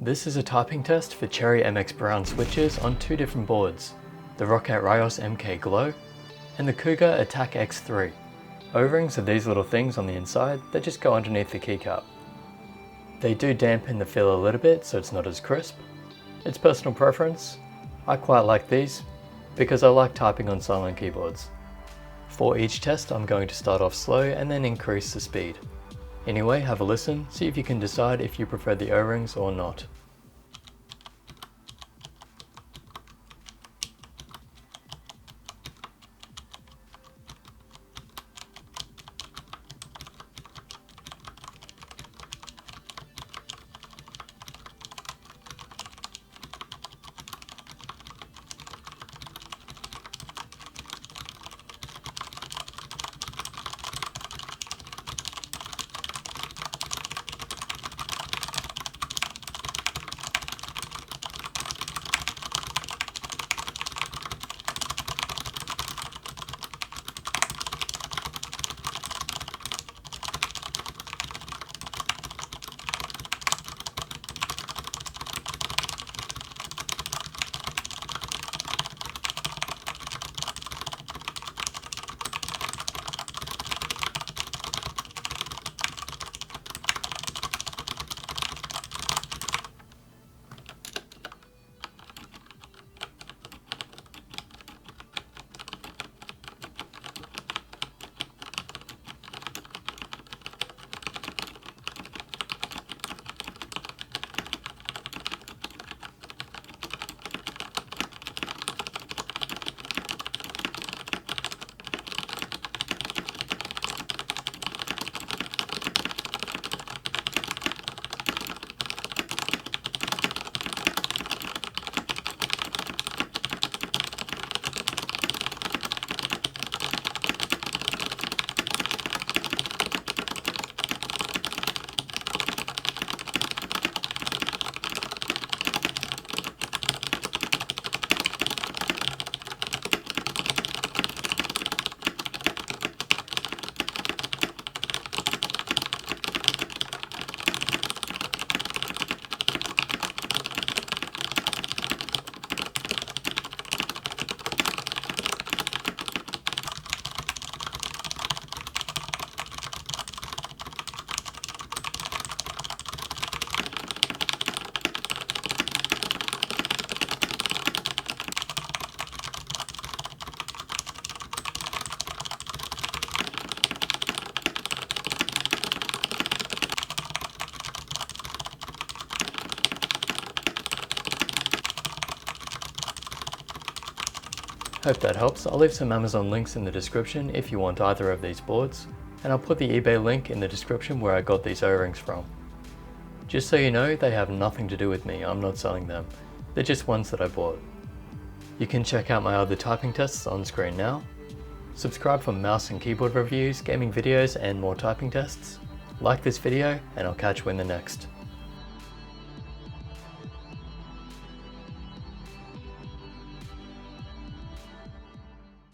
This is a typing test for Cherry MX Brown switches on two different boards, the Roccat Ryos MK Glow and the Cougar Attack X3. O-rings are these little things on the inside that just go underneath the keycap. They do dampen the feel a little bit so it's not as crisp. It's personal preference. I quite like these because I like typing on silent keyboards. For each test I'm going to start off slow and then increase the speed. Anyway, have a listen, see if you can decide if you prefer the O-rings or not. Hope that helps. I'll leave some Amazon links in the description if you want either of these boards, and I'll put the eBay link in the description where I got these O-rings from. Just so you know, they have nothing to do with me, I'm not selling them. They're just ones that I bought. You can check out my other typing tests on screen now. Subscribe for mouse and keyboard reviews, gaming videos and more typing tests. Like this video and I'll catch you in the next.